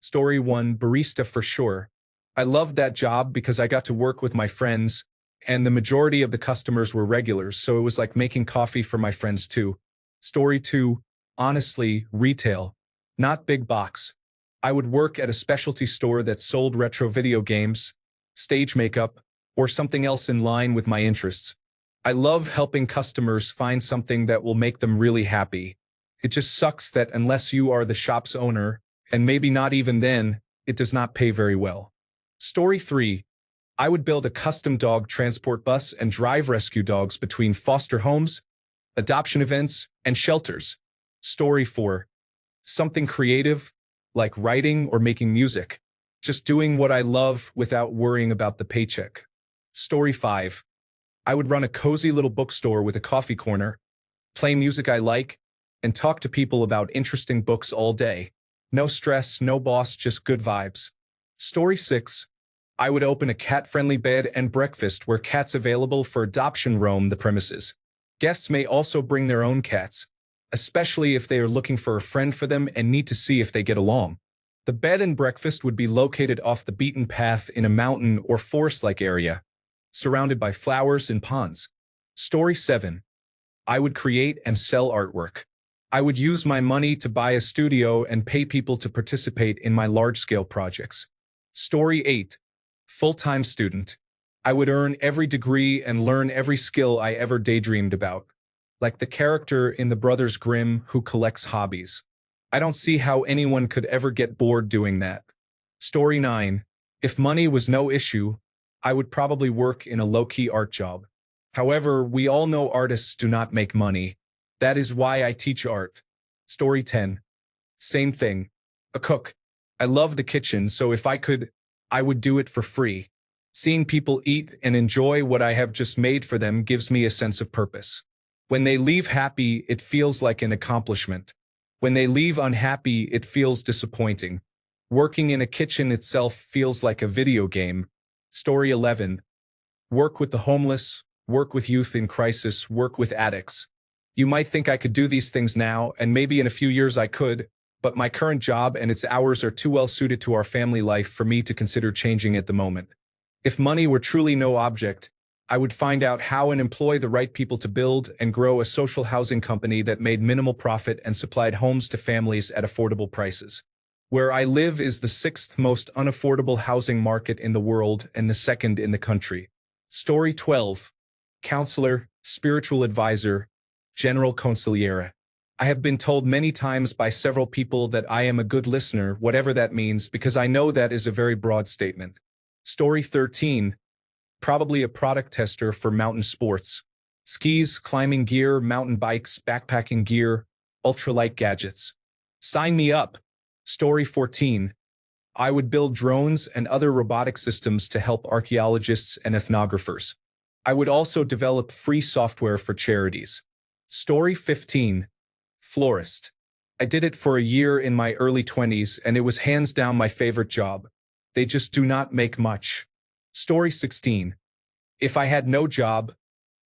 Story 1, barista for sure. I loved that job because I got to work with my friends, and the majority of the customers were regulars, so it was like making coffee for my friends too. Story 2, honestly, retail. Not big box. I would work at a specialty store that sold retro video games, stage makeup, or something else in line with my interests. I love helping customers find something that will make them really happy. It just sucks that unless you are the shop's owner, and maybe not even then, it does not pay very well. Story 3. I would build a custom dog transport bus and drive rescue dogs between foster homes, adoption events, and shelters. Story 4. Something creative, like writing or making music. Just doing what I love without worrying about the paycheck. Story 5. I would run a cozy little bookstore with a coffee corner, play music I like, and talk to people about interesting books all day. No stress, no boss, just good vibes. Story 6. I would open a cat-friendly bed and breakfast where cats available for adoption roam the premises. Guests may also bring their own cats, especially if they are looking for a friend for them and need to see if they get along. The bed and breakfast would be located off the beaten path in a mountain or forest-like area, surrounded by flowers and ponds. Story 7. I would create and sell artwork. I would use my money to buy a studio and pay people to participate in my large-scale projects. Story 8. Full-time student. I would earn every degree and learn every skill I ever daydreamed about. Like the character in The Brothers Grimm who collects hobbies. I don't see how anyone could ever get bored doing that. Story 9. If money was no issue, I would probably work in a low-key art job. However, we all know artists do not make money. That is why I teach art. Story 10. Same thing. A cook. I love the kitchen, so if I could, I would do it for free. Seeing people eat and enjoy what I have just made for them gives me a sense of purpose. When they leave happy, it feels like an accomplishment. When they leave unhappy, it feels disappointing. Working in a kitchen itself feels like a video game. Story 11. Work with the homeless, work with youth in crisis, work with addicts. You might think I could do these things now, and maybe in a few years I could, but my current job and its hours are too well suited to our family life for me to consider changing at the moment. If money were truly no object, I would find out how and employ the right people to build and grow a social housing company that made minimal profit and supplied homes to families at affordable prices. Where I live is the 6th most unaffordable housing market in the world and the 2nd in the country. Story 12. Counselor, spiritual advisor, general consigliere. I have been told many times by several people that I am a good listener, whatever that means, because I know that is a very broad statement. Story 13. Probably a product tester for mountain sports. Skis, climbing gear, mountain bikes, backpacking gear, ultralight gadgets. Sign me up. Story 14. I would build drones and other robotic systems to help archaeologists and ethnographers. I would also develop free software for charities. Story 15. Florist. I did it for a year in my early 20s, and it was hands down my favorite job. They just do not make much. Story 16. If I had no job,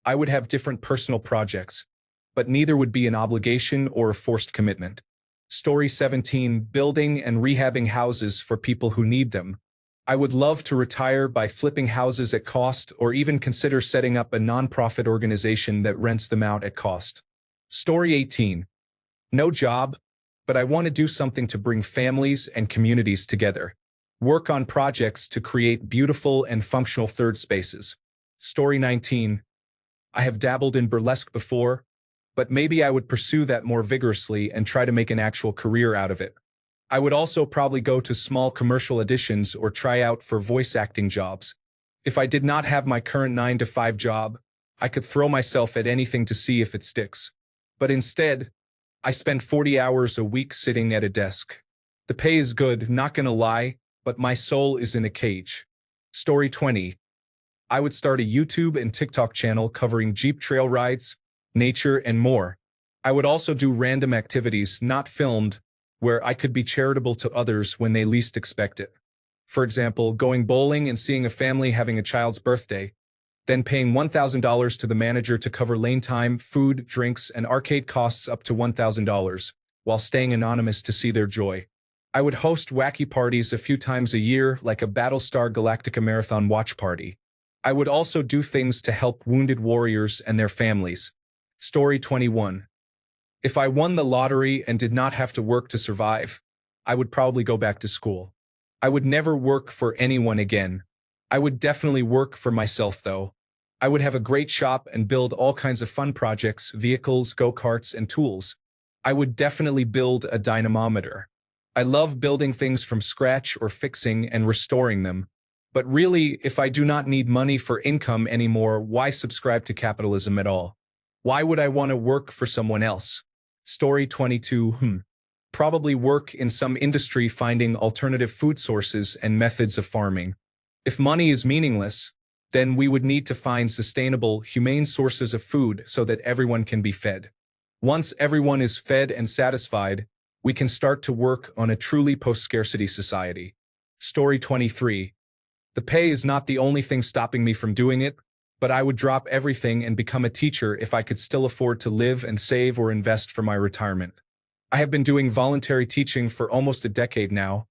I would have different personal projects, but neither would be an obligation or a forced commitment. Story 17. Building and rehabbing houses for people who need them. I would love to retire by flipping houses at cost or even consider setting up a nonprofit organization that rents them out at cost. Story 18. No job, but I want to do something to bring families and communities together. Work on projects to create beautiful and functional third spaces. Story 19. I have dabbled in burlesque before, but maybe I would pursue that more vigorously and try to make an actual career out of it. I would also probably go to small commercial auditions or try out for voice acting jobs. If I did not have my current 9-to-5 job, I could throw myself at anything to see if it sticks. But instead, I spend 40 hours a week sitting at a desk. The pay is good, not gonna lie, but my soul is in a cage. Story 20. I would start a YouTube and TikTok channel covering Jeep trail rides, nature, and more. I would also do random activities, not filmed, where I could be charitable to others when they least expect it. For example, going bowling and seeing a family having a child's birthday, then paying $1,000 to the manager to cover lane time, food, drinks, and arcade costs up to $1,000, while staying anonymous to see their joy. I would host wacky parties a few times a year, like a Battlestar Galactica marathon watch party. I would also do things to help wounded warriors and their families. Story 21. If I won the lottery and did not have to work to survive, I would probably go back to school. I would never work for anyone again. I would definitely work for myself, though. I would have a great shop and build all kinds of fun projects, vehicles, go-karts, and tools. I would definitely build a dynamometer. I love building things from scratch or fixing and restoring them. But really, if I do not need money for income anymore, why subscribe to capitalism at all? Why would I want to work for someone else? Story 22. Probably work in some industry finding alternative food sources and methods of farming. If money is meaningless, then we would need to find sustainable, humane sources of food so that everyone can be fed. Once everyone is fed and satisfied, we can start to work on a truly post-scarcity society. Story 23. The pay is not the only thing stopping me from doing it, but I would drop everything and become a teacher if I could still afford to live and save or invest for my retirement. I have been doing voluntary teaching for almost a decade now,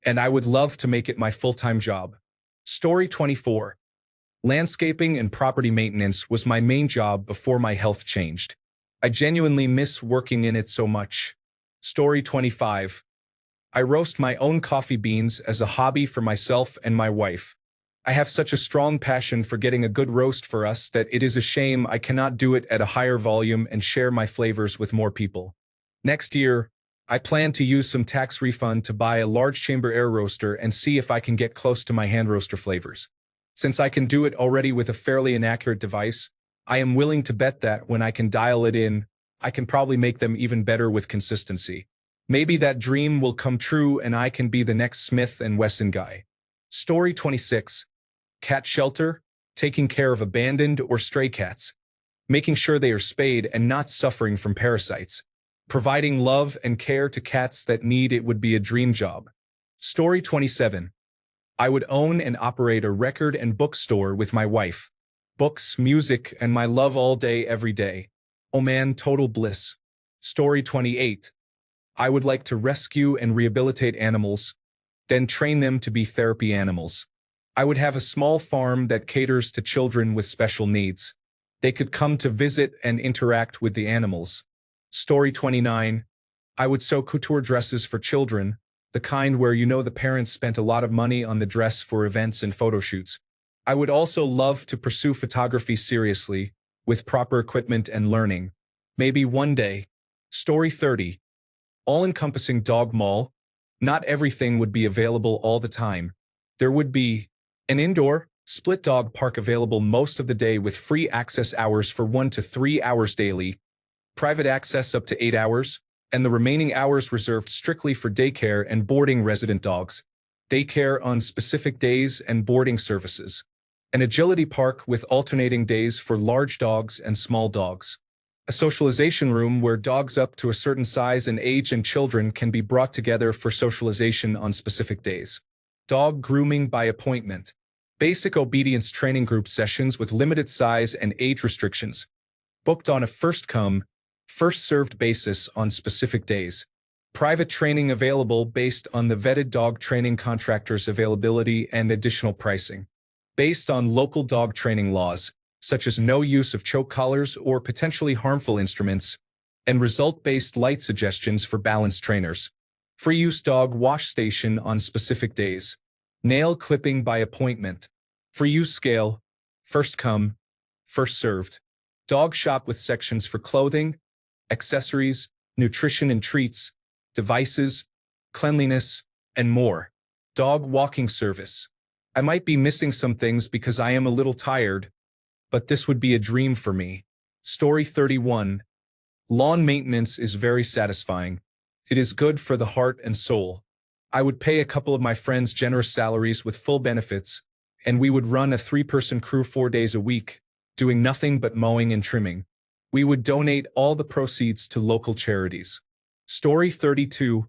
and I would love to make it my full-time job. Story 24. Landscaping and property maintenance was my main job before my health changed. I genuinely miss working in it so much. Story 25. I roast my own coffee beans as a hobby for myself and my wife. I have such a strong passion for getting a good roast for us that it is a shame I cannot do it at a higher volume and share my flavors with more people. Next year, I plan to use some tax refund to buy a large chamber air roaster and see if I can get close to my hand roaster flavors. Since I can do it already with a fairly inaccurate device, I am willing to bet that when I can dial it in, I can probably make them even better with consistency. Maybe that dream will come true and I can be the next Smith & Wesson guy. Story 26. Cat shelter, taking care of abandoned or stray cats, making sure they are spayed and not suffering from parasites. Providing love and care to cats that need it would be a dream job. Story 27. I would own and operate a record and bookstore with my wife. Books, music, and my love all day, every day. Oh man, total bliss. Story 28. I would like to rescue and rehabilitate animals, then train them to be therapy animals. I would have a small farm that caters to children with special needs. They could come to visit and interact with the animals. Story 29. I would sew couture dresses for children, the kind where the parents spent a lot of money on the dress for events and photo shoots. I would also love to pursue photography seriously, with proper equipment and learning. Maybe one day. Story 30. All-encompassing dog mall. Not everything would be available all the time. There would be an indoor, split dog park available most of the day with free access hours for 1 to 3 hours daily, private access up to 8 hours, and the remaining hours reserved strictly for daycare and boarding resident dogs, daycare on specific days and boarding services, an agility park with alternating days for large dogs and small dogs, a socialization room where dogs up to a certain size and age and children can be brought together for socialization on specific days, dog grooming by appointment, basic obedience training group sessions with limited size and age restrictions, booked on a first-come, first-served basis on specific days. Private training available based on the vetted dog training contractor's availability and additional pricing. Based on local dog training laws, such as no use of choke collars or potentially harmful instruments, and result-based light suggestions for balanced trainers. Free-use dog wash station on specific days. Nail clipping by appointment. Free-use scale. First come, first served. Dog shop with sections for clothing, accessories, nutrition and treats, devices, cleanliness, and more. Dog walking service. I might be missing some things because I am a little tired, but this would be a dream for me. Story 31. Lawn maintenance is very satisfying. It is good for the heart and soul. I would pay a couple of my friends generous salaries with full benefits, and we would run a 3-person crew 4 days a week, doing nothing but mowing and trimming. We would donate all the proceeds to local charities. Story 32.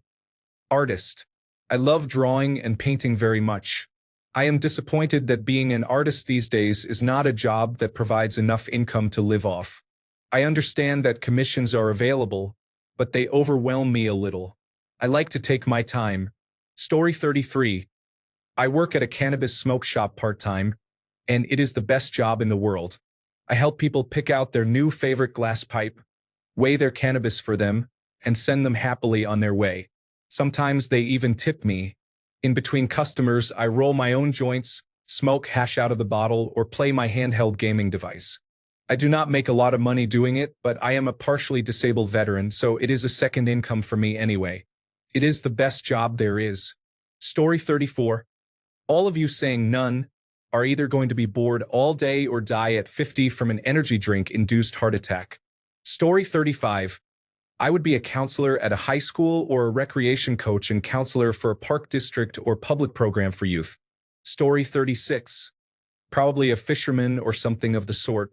Artist. I love drawing and painting very much. I am disappointed that being an artist these days is not a job that provides enough income to live off. I understand that commissions are available, but they overwhelm me a little. I like to take my time, Story 33. I work at a cannabis smoke shop part-time, and it is the best job in the world. I help people pick out their new favorite glass pipe, weigh their cannabis for them, and send them happily on their way. Sometimes they even tip me. In between customers, I roll my own joints, smoke hash out of the bottle, or play my handheld gaming device. I do not make a lot of money doing it, but I am a partially disabled veteran, so it is a second income for me anyway. It is the best job there is. Story 34. All of you saying none are either going to be bored all day or die at 50 from an energy drink-induced heart attack. Story 35. I would be a counselor at a high school or a recreation coach and counselor for a park district or public program for youth. Story 36. Probably a fisherman or something of the sort.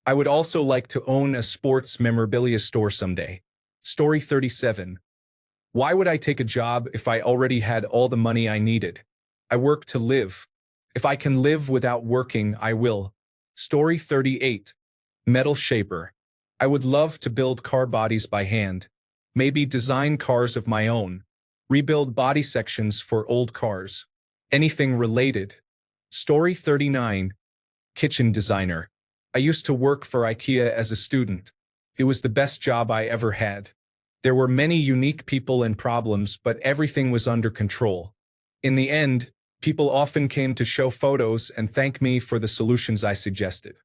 I would also like to own a sports memorabilia store someday. Story 37. Why would I take a job if I already had all the money I needed? I work to live. If I can live without working, I will. Story 38. Metal shaper. I would love to build car bodies by hand. Maybe design cars of my own. Rebuild body sections for old cars. Anything related. Story 39. Kitchen designer. I used to work for IKEA as a student. It was the best job I ever had. There were many unique people and problems, but everything was under control. In the end, people often came to show photos and thank me for the solutions I suggested.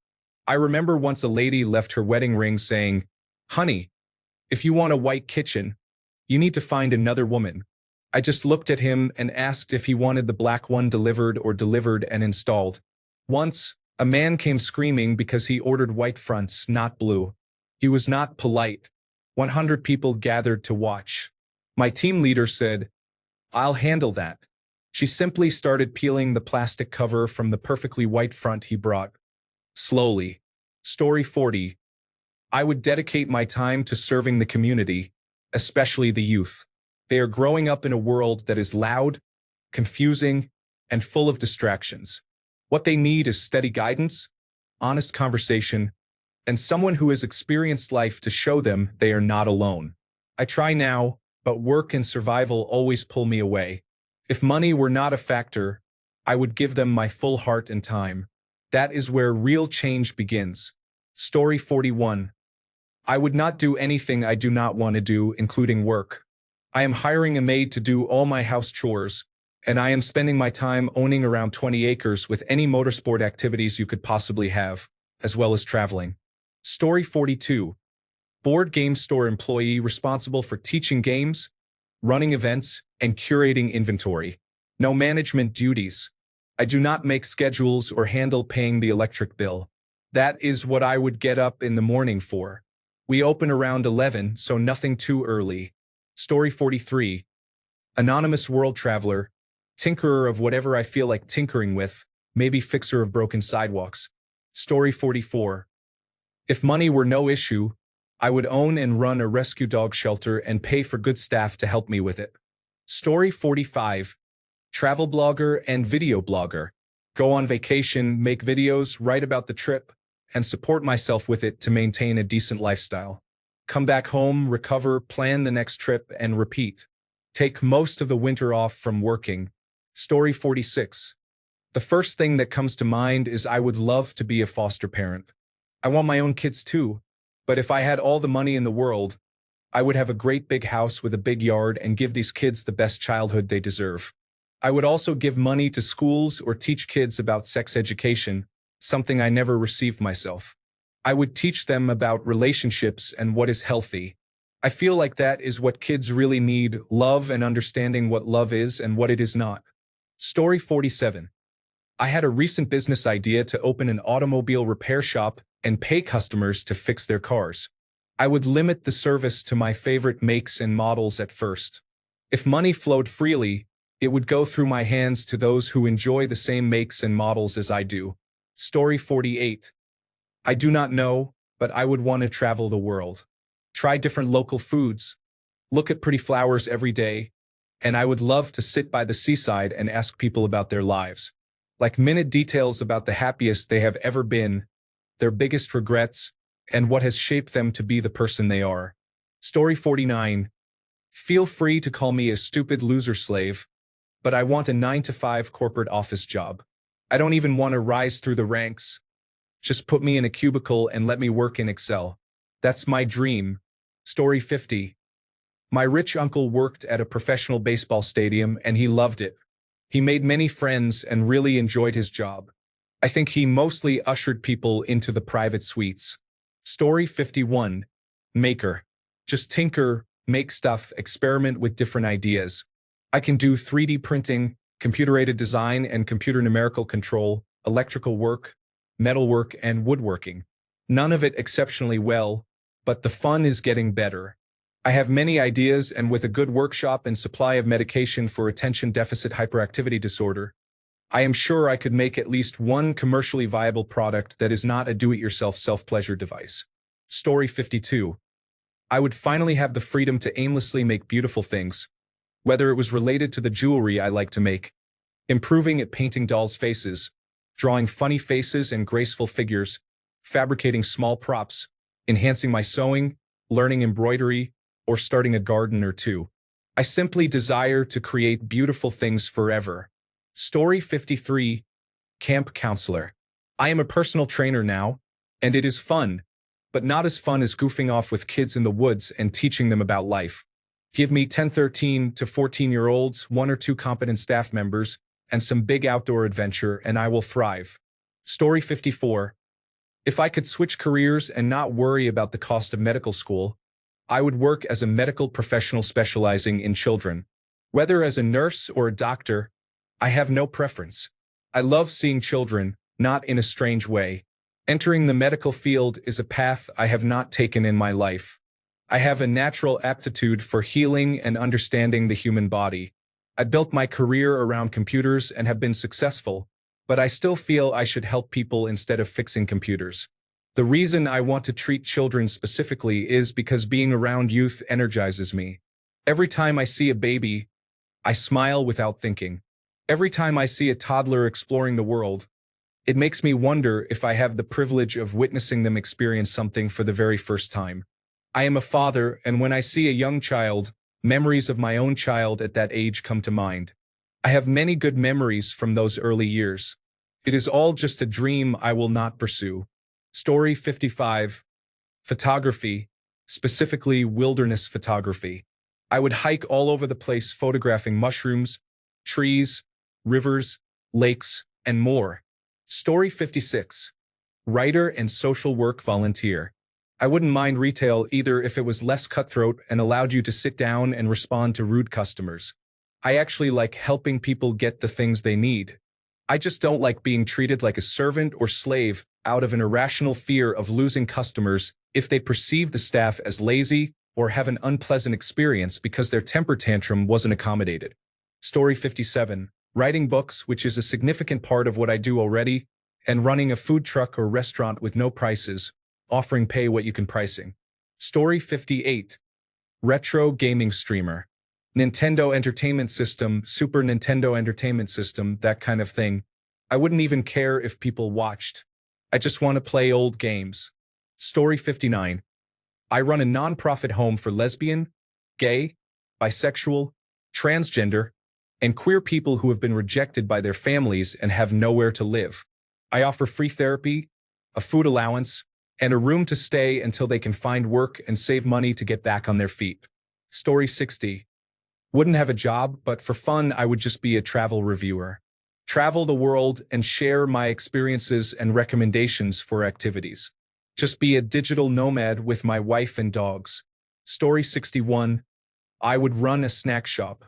I remember once a lady left her wedding ring saying, "Honey, if you want a white kitchen, you need to find another woman." I just looked at him and asked if he wanted the black one delivered or delivered and installed. Once, a man came screaming because he ordered white fronts, not blue. He was not polite. 100 people gathered to watch. My team leader said, "I'll handle that." She simply started peeling the plastic cover from the perfectly white front he brought. Slowly. Story 40. I would dedicate my time to serving the community, especially the youth. They are growing up in a world that is loud, confusing, and full of distractions. What they need is steady guidance, honest conversation, and someone who has experienced life to show them they are not alone. I try now, but work and survival always pull me away. If money were not a factor, I would give them my full heart and time. That is where real change begins. Story 41. I would not do anything I do not want to do, including work. I am hiring a maid to do all my house chores, and I am spending my time owning around 20 acres with any motorsport activities you could possibly have, as well as traveling. Story 42. Board game store employee responsible for teaching games, running events, and curating inventory. No management duties. I do not make schedules or handle paying the electric bill. That is what I would get up in the morning for. We open around 11, so nothing too early. Story 43. Anonymous world traveler, tinkerer of whatever I feel like tinkering with, maybe fixer of broken sidewalks. Story 44. If money were no issue, I would own and run a rescue dog shelter and pay for good staff to help me with it. Story 45. Travel blogger and video blogger. Go on vacation, make videos, write about the trip, and support myself with it to maintain a decent lifestyle. Come back home, recover, plan the next trip, and repeat. Take most of the winter off from working. Story 46. The first thing that comes to mind is I would love to be a foster parent. I want my own kids too, but if I had all the money in the world, I would have a great big house with a big yard and give these kids the best childhood they deserve. I would also give money to schools or teach kids about sex education, something I never received myself. I would teach them about relationships and what is healthy. I feel like that is what kids really need, love and understanding what love is and what it is not. Story 47. I had a recent business idea to open an automobile repair shop and pay customers to fix their cars. I would limit the service to my favorite makes and models at first. If money flowed freely, it would go through my hands to those who enjoy the same makes and models as I do. Story 48. I do not know, but I would want to travel the world. Try different local foods. Look at pretty flowers every day. And I would love to sit by the seaside and ask people about their lives. Like minute details about the happiest they have ever been, their biggest regrets, and what has shaped them to be the person they are. Story 49. Feel free to call me a stupid loser slave, but I want a 9-to-5 corporate office job. I don't even want to rise through the ranks. Just put me in a cubicle and let me work in Excel. That's my dream. Story 50. My rich uncle worked at a professional baseball stadium and he loved it. He made many friends and really enjoyed his job. I think he mostly ushered people into the private suites. Story 51. Maker. Just tinker, make stuff, experiment with different ideas. I can do 3D printing, computer-aided design and computer numerical control, electrical work, metalwork, and woodworking. None of it exceptionally well, but the fun is getting better. I have many ideas, and with a good workshop and supply of medication for attention deficit hyperactivity disorder, I am sure I could make at least one commercially viable product that is not a do-it-yourself self-pleasure device. Story 52. I would finally have the freedom to aimlessly make beautiful things, whether it was related to the jewelry I like to make, improving at painting dolls' faces, drawing funny faces and graceful figures, fabricating small props, enhancing my sewing, learning embroidery, or starting a garden or two. I simply desire to create beautiful things forever. Story 53. Camp Counselor. I am a personal trainer now, and it is fun, but not as fun as goofing off with kids in the woods and teaching them about life. Give me 10, 13 to 14-year-olds, 1 or 2 competent staff members, and some big outdoor adventure, and I will thrive. Story 54. If I could switch careers and not worry about the cost of medical school, I would work as a medical professional specializing in children. Whether as a nurse or a doctor, I have no preference. I love seeing children, not in a strange way. Entering the medical field is a path I have not taken in my life. I have a natural aptitude for healing and understanding the human body. I built my career around computers and have been successful, but I still feel I should help people instead of fixing computers. The reason I want to treat children specifically is because being around youth energizes me. Every time I see a baby, I smile without thinking. Every time I see a toddler exploring the world, it makes me wonder if I have the privilege of witnessing them experience something for the very first time. I am a father, and when I see a young child, memories of my own child at that age come to mind. I have many good memories from those early years. It is all just a dream I will not pursue. Story 55. Photography, specifically wilderness photography. I would hike all over the place photographing mushrooms, trees, rivers, lakes, and more. Story 56. Writer and social work volunteer. I wouldn't mind retail either if it was less cutthroat and allowed you to sit down and respond to rude customers. I actually like helping people get the things they need. I just don't like being treated like a servant or slave out of an irrational fear of losing customers if they perceive the staff as lazy or have an unpleasant experience because their temper tantrum wasn't accommodated. Story 57. Writing books, which is a significant part of what I do already, and running a food truck or restaurant with no prices, offering pay what you can pricing. Story 58. Retro gaming streamer. Nintendo Entertainment System, Super Nintendo Entertainment System, that kind of thing. I wouldn't even care if people watched. I just want to play old games. Story 59. I run a non-profit home for lesbian, gay, bisexual, transgender, and queer people who have been rejected by their families and have nowhere to live. I offer free therapy, a food allowance, and a room to stay until they can find work and save money to get back on their feet. Story 60. Wouldn't have a job, but for fun I would just be a travel reviewer. Travel the world and share my experiences and recommendations for activities. Just be a digital nomad with my wife and dogs. Story 61. I would run a snack shop.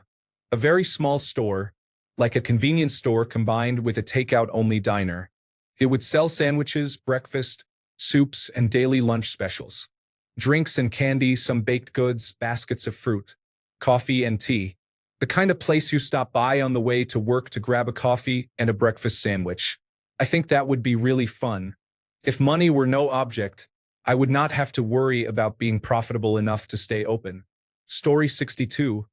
A very small store, like a convenience store combined with a takeout-only diner. It would sell sandwiches, breakfast, soups, and daily lunch specials. Drinks and candy, some baked goods, baskets of fruit, coffee and tea. The kind of place you stop by on the way to work to grab a coffee and a breakfast sandwich. I think that would be really fun. If money were no object, I would not have to worry about being profitable enough to stay open. Story 62.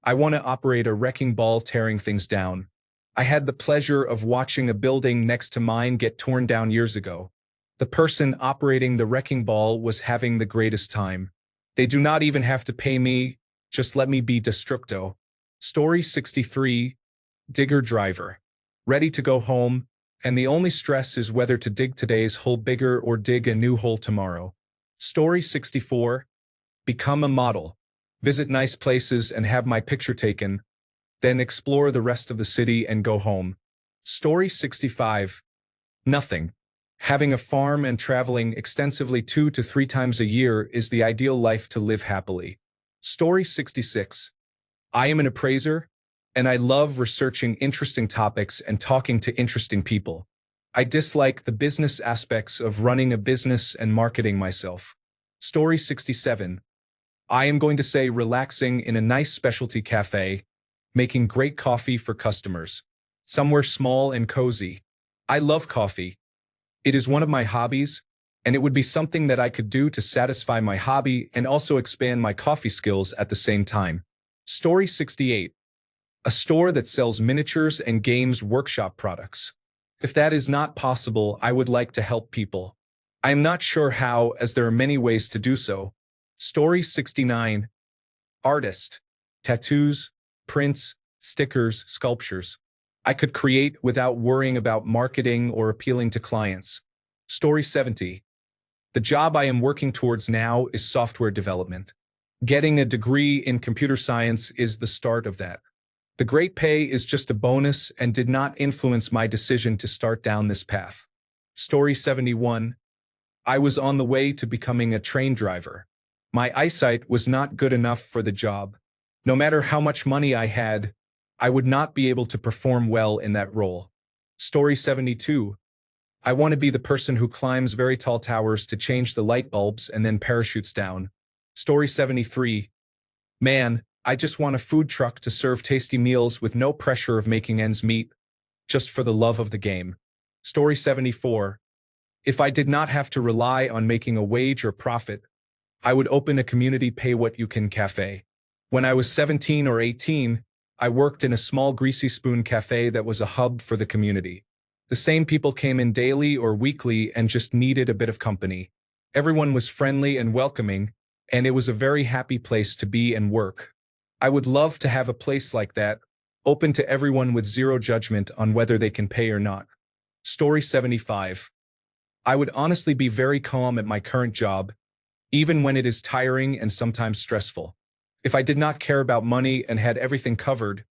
I want to operate a wrecking ball tearing things down. I had the pleasure of watching a building next to mine get torn down years ago. The person operating the wrecking ball was having the greatest time. They do not even have to pay me, just let me be destructo. Story 63. digger driver. Ready to go home, and the only stress is whether to dig today's hole bigger or dig a new hole tomorrow. Story 64. Become a model. Visit nice places and have my picture taken, then explore the rest of the city and go home. Story 65. Nothing. Having a farm and traveling extensively 2 to 3 times a year is the ideal life to live happily. Story 66. I am an appraiser, and I love researching interesting topics and talking to interesting people. I dislike the business aspects of running a business and marketing myself. Story 67. I am going to say relaxing in a nice specialty cafe, making great coffee for customers. Somewhere small and cozy. I love coffee. It is one of my hobbies, and it would be something that I could do to satisfy my hobby and also expand my coffee skills at the same time. Story 68. A store that sells miniatures and games workshop products. If that is not possible, I would like to help people. I am not sure how, as there are many ways to do so. Story 69. Artist. Tattoos, prints, stickers, sculptures. I could create without worrying about marketing or appealing to clients. Story 70. The job I am working towards now is software development. Getting a degree in computer science is the start of that. The great pay is just a bonus and did not influence my decision to start down this path. Story 71. I was on the way to becoming a train driver. My eyesight was not good enough for the job. No matter how much money I had, I would not be able to perform well in that role. Story 72. I want to be the person who climbs very tall towers to change the light bulbs and then parachutes down. Story 73. Man, I just want a food truck to serve tasty meals with no pressure of making ends meet, just for the love of the game. Story 74. If I did not have to rely on making a wage or profit, I would open a community pay-what-you-can cafe. When I was 17 or 18, I worked in a small greasy spoon cafe that was a hub for the community. The same people came in daily or weekly and just needed a bit of company. Everyone was friendly and welcoming, and it was a very happy place to be and work. I would love to have a place like that, open to everyone with zero judgment on whether they can pay or not. Story 75. I would honestly be very calm at my current job, even when it is tiring and sometimes stressful. If I did not care about money and had everything covered,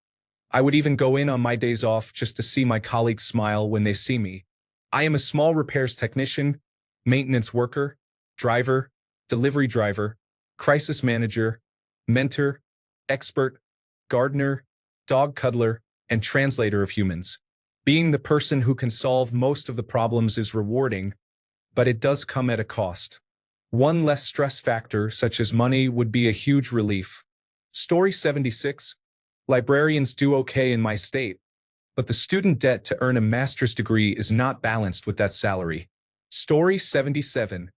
I would even go in on my days off just to see my colleagues smile when they see me. I am a small repairs technician, maintenance worker, driver, delivery driver, crisis manager, mentor, expert, gardener, dog cuddler, and translator of humans. Being the person who can solve most of the problems is rewarding, but it does come at a cost. One less stress factor, such as money, would be a huge relief. Story 76. Librarians do okay in my state, but the student debt to earn a master's degree is not balanced with that salary. Story 77.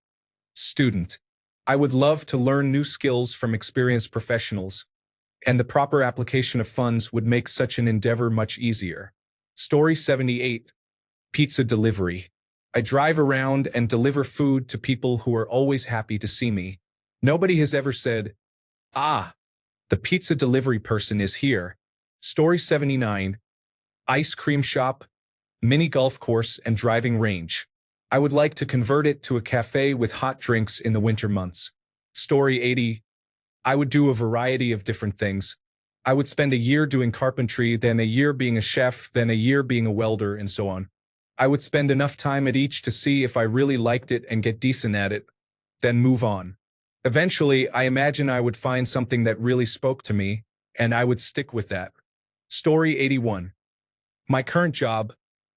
Student. I would love to learn new skills from experienced professionals, and the proper application of funds would make such an endeavor much easier. Story 78. Pizza delivery. I drive around and deliver food to people who are always happy to see me. Nobody has ever said, "Ah, the pizza delivery person is here." Story 79. Ice cream shop, mini golf course, and driving range. I would like to convert it to a cafe with hot drinks in the winter months. Story 80. I would do a variety of different things. I would spend a year doing carpentry, then a year being a chef, then a year being a welder, and so on. I would spend enough time at each to see if I really liked it and get decent at it, then move on. Eventually, I imagine I would find something that really spoke to me, and I would stick with that. Story 81. My current job,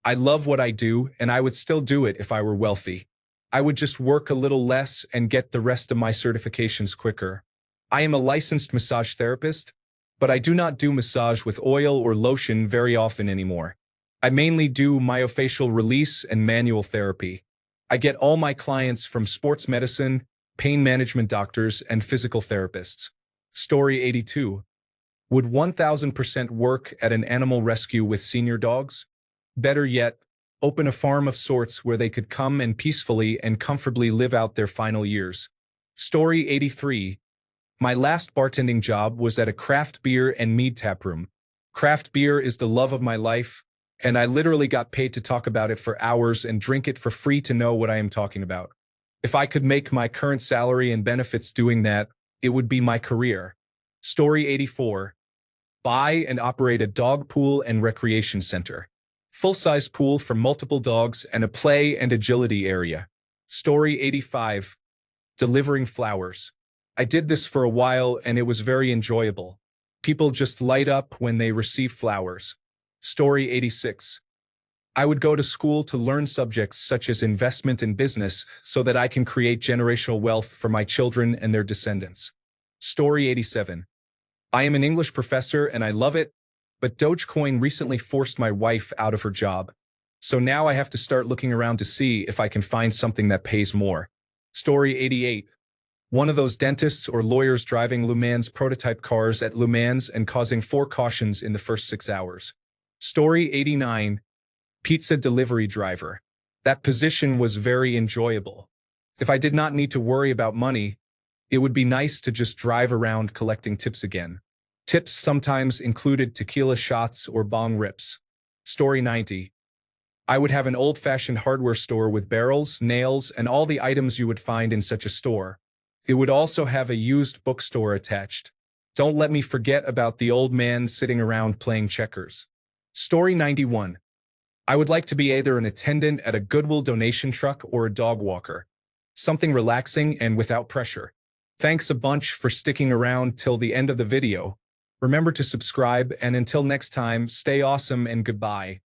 I love what I do, and I would still do it if I were wealthy. I would just work a little less and get the rest of my certifications quicker. I am a licensed massage therapist, but I do not do massage with oil or lotion very often anymore. I mainly do myofascial release and manual therapy. I get all my clients from sports medicine, pain management doctors, and physical therapists. Story 82. Would 1000% work at an animal rescue with senior dogs? Better yet, open a farm of sorts where they could come and peacefully and comfortably live out their final years. Story 83. My last bartending job was at a craft beer and mead taproom. Craft beer is the love of my life, and I literally got paid to talk about it for hours and drink it for free to know what I am talking about. If I could make my current salary and benefits doing that, it would be my career. Story 84. Buy and operate a dog pool and recreation center. Full-size pool for multiple dogs and a play and agility area. Story 85. Delivering flowers. I did this for a while and it was very enjoyable. People just light up when they receive flowers. Story 86. I would go to school to learn subjects such as investment and business so that I can create generational wealth for my children and their descendants. Story 87. I am an English professor and I love it, but Dogecoin recently forced my wife out of her job. So now I have to start looking around to see if I can find something that pays more. Story 88. One of those dentists or lawyers driving Le Mans prototype cars at Le Mans and causing 4 cautions in the first 6 hours. Story 89. Pizza delivery driver. That position was very enjoyable. If I did not need to worry about money, it would be nice to just drive around collecting tips again. Tips sometimes included tequila shots or bong rips. Story 90. I would have an old-fashioned hardware store with barrels, nails, and all the items you would find in such a store. It would also have a used bookstore attached. Don't let me forget about the old man sitting around playing checkers. Story 91. I would like to be either an attendant at a Goodwill donation truck or a dog walker. Something relaxing and without pressure. Thanks a bunch for sticking around till the end of the video. Remember to subscribe, and until next time, stay awesome and goodbye.